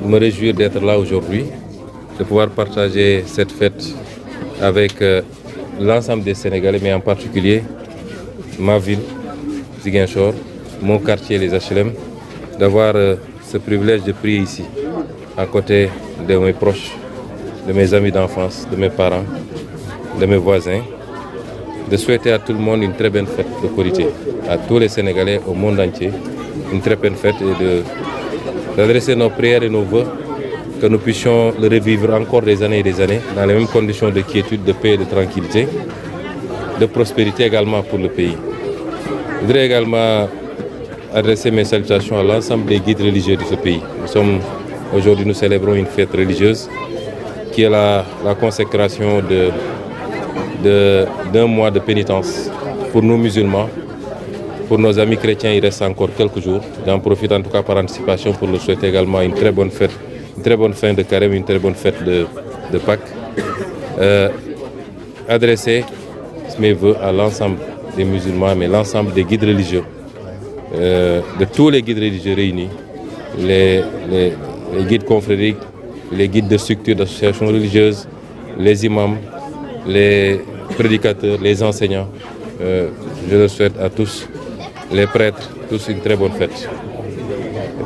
me réjouir d'être là aujourd'hui, de pouvoir partager cette fête avec l'ensemble des Sénégalais, mais en particulier ma ville, Ziguinchor, mon quartier, les HLM, d'avoir ce privilège de prier ici, à côté de mes proches, de mes amis d'enfance, de mes parents, de mes voisins, de souhaiter à tout le monde une très bonne fête de Korité, à tous les Sénégalais au monde entier, une très bonne fête et d'adresser nos prières et nos vœux, que nous puissions le revivre encore des années et des années, dans les mêmes conditions de quiétude, de paix et de tranquillité, de prospérité également pour le pays. Je voudrais également adresser mes salutations à l'ensemble des guides religieux de ce pays. Aujourd'hui, nous célébrons une fête religieuse qui est la consécration d'un mois de pénitence pour nous musulmans. Pour nos amis chrétiens, il reste encore quelques jours. J'en profite en tout cas par anticipation pour leur souhaiter également une très bonne fête, une très bonne fin de carême, une très bonne fête de Pâques. Adresser mes vœux à l'ensemble des musulmans, mais l'ensemble des guides religieux, de tous les guides religieux réunis, les guides confrériques, les guides de structures d'associations religieuses, les imams, les prédicateurs, les enseignants. Je leur souhaite à tous, les prêtres, tous une très bonne fête.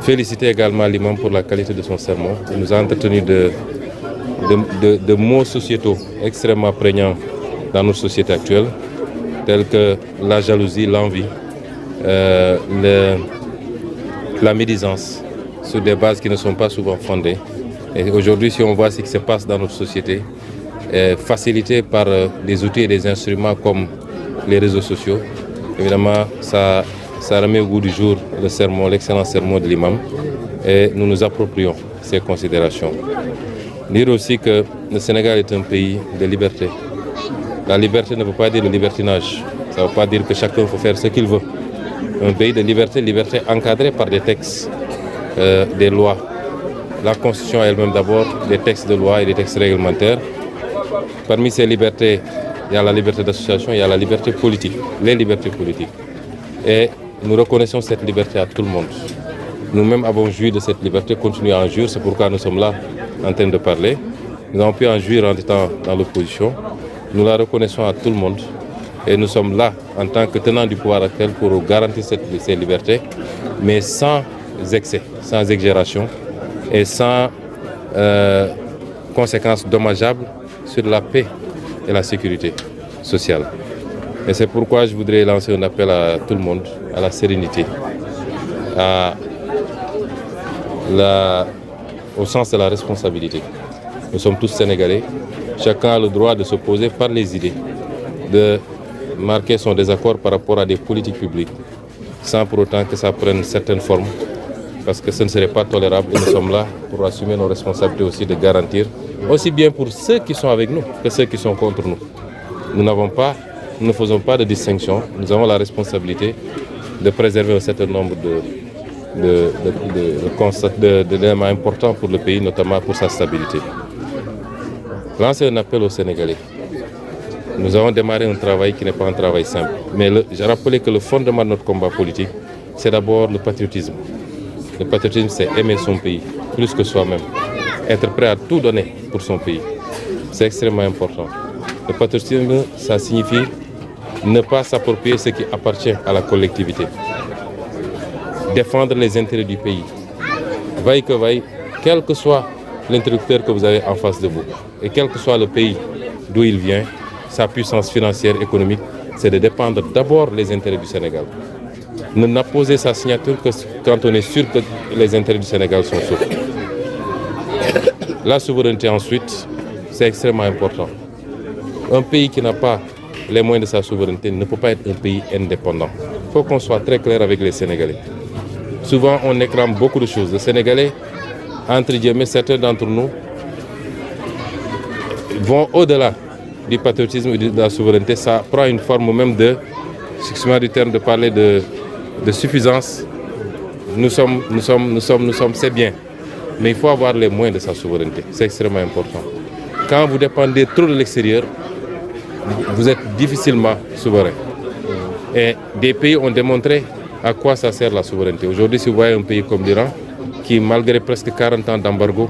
Féliciter également l'imam pour la qualité de son sermon. Il nous a entretenu de mots sociétaux extrêmement prégnants dans notre société actuelle, tels que la jalousie, l'envie, la médisance, sur des bases qui ne sont pas souvent fondées. Et aujourd'hui, si on voit ce qui se passe dans notre société, facilité par des outils et des instruments comme les réseaux sociaux, évidemment, ça remet au goût du jour le sermon, l'excellent sermon de l'imam, et nous nous approprions ces considérations. Dire aussi que le Sénégal est un pays de liberté. La liberté ne veut pas dire le libertinage. Ça ne veut pas dire que chacun peut faire ce qu'il veut. Un pays de liberté, liberté encadrée par des textes, des lois. La Constitution elle-même d'abord, des textes de loi et des textes réglementaires. Parmi ces libertés, il y a la liberté d'association, il y a la liberté politique, les libertés politiques. Et nous reconnaissons cette liberté à tout le monde. Nous-mêmes avons joui de cette liberté, continuons à en jouir, c'est pourquoi nous sommes là en train de parler. Nous avons pu en jouir en étant dans l'opposition. Nous la reconnaissons à tout le monde. Et nous sommes là en tant que tenants du pouvoir actuel pour garantir ces libertés, mais sans excès, sans exagération et sans conséquences dommageables sur la paix et la sécurité sociale. Et c'est pourquoi je voudrais lancer un appel à tout le monde, à la sérénité, au sens de la responsabilité. Nous sommes tous Sénégalais, chacun a le droit de s'opposer par les idées, de marquer son désaccord par rapport à des politiques publiques, sans pour autant que ça prenne certaines formes, parce que ce ne serait pas tolérable et nous sommes là pour assumer nos responsabilités aussi de garantir, aussi bien pour ceux qui sont avec nous que ceux qui sont contre nous. Nous ne faisons pas de distinction, nous avons la responsabilité de préserver un certain nombre d'éléments importants pour le pays, notamment pour sa stabilité. Lancer un appel aux Sénégalais. Nous avons démarré un travail qui n'est pas un travail simple. Mais j'ai rappelé que le fondement de notre combat politique, c'est d'abord le patriotisme. Le patriotisme, c'est aimer son pays, plus que soi-même. Être prêt à tout donner pour son pays. C'est extrêmement important. Le patriotisme, ça signifie ne pas s'approprier ce qui appartient à la collectivité. Défendre les intérêts du pays. Vaille que vaille, quel que soit l'interlocuteur que vous avez en face de vous, et quel que soit le pays d'où il vient, sa puissance financière, économique, c'est de dépendre d'abord des intérêts du Sénégal. Ne n'apposer sa signature que quand on est sûr que les intérêts du Sénégal sont saufs. La souveraineté ensuite, c'est extrêmement important. Un pays qui n'a pas les moyens de sa souveraineté ne peut pas être un pays indépendant. Il faut qu'on soit très clair avec les Sénégalais. Souvent, on réclame beaucoup de choses. Les Sénégalais, entre guillemets, certains d'entre nous vont au-delà du patriotisme et de la souveraineté. Ça prend une forme même de, excusez-moi du terme, de parler de suffisance. Nous sommes, c'est bien. Mais il faut avoir les moyens de sa souveraineté. C'est extrêmement important. Quand vous dépendez trop de l'extérieur, vous êtes difficilement souverain. Et des pays ont démontré à quoi ça sert la souveraineté. Aujourd'hui, si vous voyez un pays comme l'Iran, qui, malgré presque 40 ans d'embargo,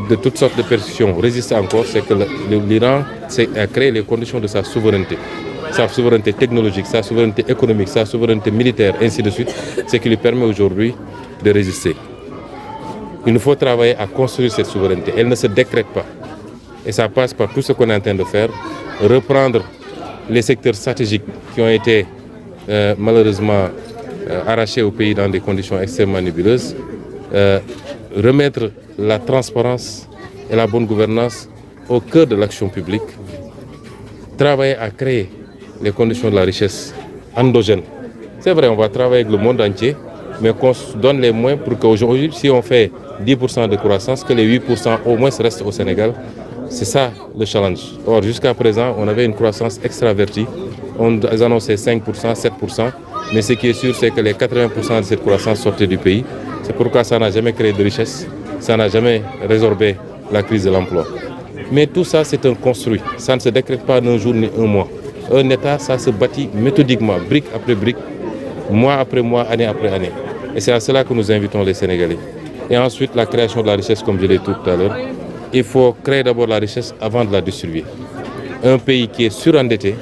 de toutes sortes de persécutions, résiste encore, c'est que l'Iran a créé les conditions de sa souveraineté technologique, sa souveraineté économique, sa souveraineté militaire, ainsi de suite, ce qui lui permet aujourd'hui de résister. Il nous faut travailler à construire cette souveraineté. Elle ne se décrète pas. Et ça passe par tout ce qu'on est en train de faire, reprendre les secteurs stratégiques qui ont été malheureusement arrachés au pays dans des conditions extrêmement nébuleuses, remettre la transparence et la bonne gouvernance au cœur de l'action publique, travailler à créer les conditions de la richesse endogène. C'est vrai, on va travailler avec le monde entier, mais qu'on se donne les moyens pour qu'aujourd'hui, si on fait 10% de croissance, que les 8% au moins restent au Sénégal. C'est ça le challenge. Or, jusqu'à présent, on avait une croissance extravertie. On annonçait 5%, 7%. Mais ce qui est sûr, c'est que les 80% de cette croissance sortaient du pays. C'est pourquoi ça n'a jamais créé de richesse. Ça n'a jamais résorbé la crise de l'emploi. Mais tout ça, c'est un construit. Ça ne se décrète pas d'un jour ni un mois. Un État, ça se bâtit méthodiquement, brique après brique, mois après mois, année après année. Et c'est à cela que nous invitons les Sénégalais. Et ensuite, la création de la richesse, comme je l'ai dit tout à l'heure. Il faut créer d'abord la richesse avant de la distribuer. Un pays qui est surendetté,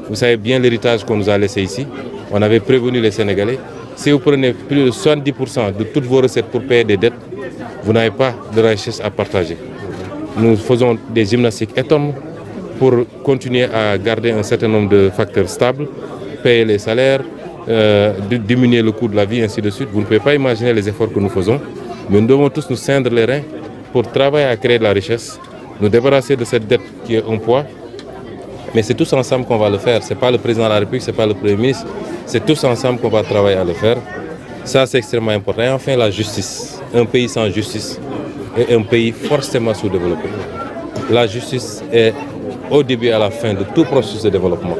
vous savez bien l'héritage qu'on nous a laissé ici. On avait prévenu les Sénégalais. Si vous prenez plus de 70% de toutes vos recettes pour payer des dettes, vous n'avez pas de richesse à partager. Nous faisons des gymnastiques énormes pour continuer à garder un certain nombre de facteurs stables, payer les salaires, diminuer le coût de la vie, ainsi de suite. Vous ne pouvez pas imaginer les efforts que nous faisons, mais nous devons tous nous ceindre les reins pour travailler à créer de la richesse, nous débarrasser de cette dette qui est un poids. Mais c'est tous ensemble qu'on va le faire. Ce n'est pas le président de la République, ce n'est pas le Premier ministre. C'est tous ensemble qu'on va travailler à le faire. Ça, c'est extrêmement important. Et enfin, la justice. Un pays sans justice est un pays forcément sous-développé. La justice est au début et à la fin de tout processus de développement.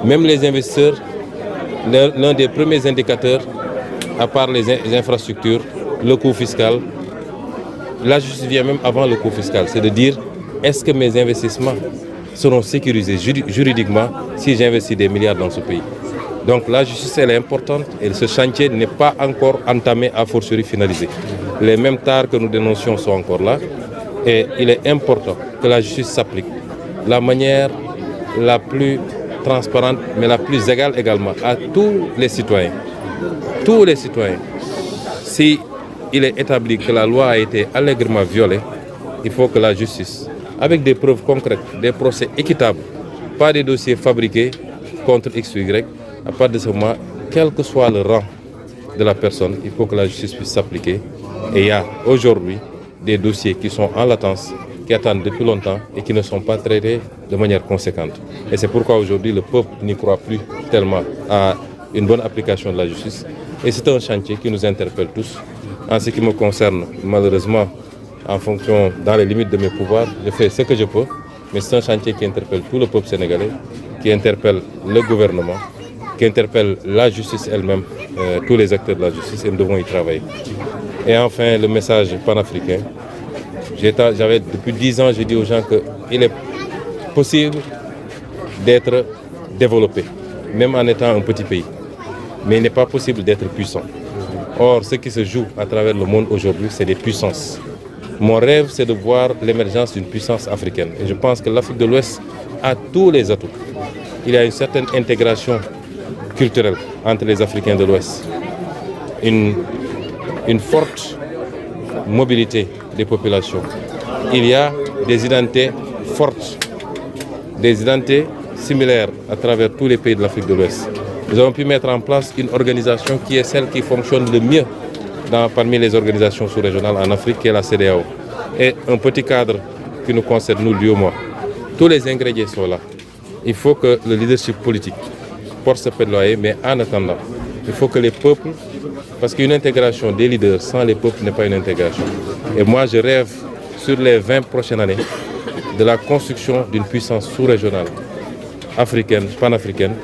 Même les investisseurs, l'un des premiers indicateurs, à part les infrastructures, le coût fiscal, la justice vient même avant le coût fiscal. C'est de dire, est-ce que mes investissements seront sécurisés juridiquement si j'investis des milliards dans ce pays? Donc la justice, elle est importante et ce chantier n'est pas encore entamé, a fortiori finalisé. Les mêmes tares que nous dénoncions sont encore là et il est important que la justice s'applique de la manière la plus transparente mais la plus égale également à tous les citoyens. Tous les citoyens. Si il est établi que la loi a été allègrement violée, il faut que la justice, avec des preuves concrètes, des procès équitables, pas des dossiers fabriqués contre X ou Y, à partir de ce moment, quel que soit le rang de la personne, il faut que la justice puisse s'appliquer. Et il y a aujourd'hui des dossiers qui sont en latence, qui attendent depuis longtemps et qui ne sont pas traités de manière conséquente. Et c'est pourquoi aujourd'hui le peuple n'y croit plus tellement à une bonne application de la justice. Et c'est un chantier qui nous interpelle tous. En ce qui me concerne, malheureusement, en fonction, dans les limites de mes pouvoirs, je fais ce que je peux, mais c'est un chantier qui interpelle tout le peuple sénégalais, qui interpelle le gouvernement, qui interpelle la justice elle-même, tous les acteurs de la justice, et nous devons y travailler. Et enfin, le message panafricain. Depuis 10 ans, je dis aux gens qu'il est possible d'être développé, même en étant un petit pays. Mais il n'est pas possible d'être puissant. Or, ce qui se joue à travers le monde aujourd'hui, c'est des puissances. Mon rêve, c'est de voir l'émergence d'une puissance africaine. Et je pense que l'Afrique de l'Ouest a tous les atouts. Il y a une certaine intégration culturelle entre les Africains de l'Ouest. Une forte mobilité des populations. Il y a des identités fortes, des identités similaires à travers tous les pays de l'Afrique de l'Ouest. Nous avons pu mettre en place une organisation qui est celle qui fonctionne le mieux parmi les organisations sous-régionales en Afrique, qui est la CEDEAO. Et un petit cadre qui nous concerne, nous, l'UEMOA. Tous les ingrédients sont là. Il faut que le leadership politique porte ce plaidoyer, mais en attendant, il faut que les peuples, parce qu'une intégration des leaders sans les peuples n'est pas une intégration. Et moi, je rêve sur les 20 prochaines années de la construction d'une puissance sous-régionale, africaine, panafricaine,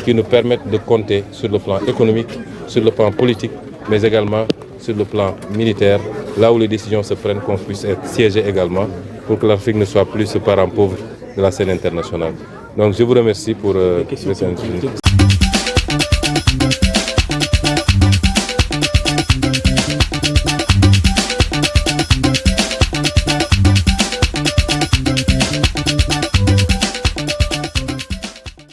qui nous permettent de compter sur le plan économique, sur le plan politique, mais également sur le plan militaire, là où les décisions se prennent, qu'on puisse être siégé également, pour que l'Afrique ne soit plus ce parent pauvre de la scène internationale. Donc je vous remercie pour cette invitation.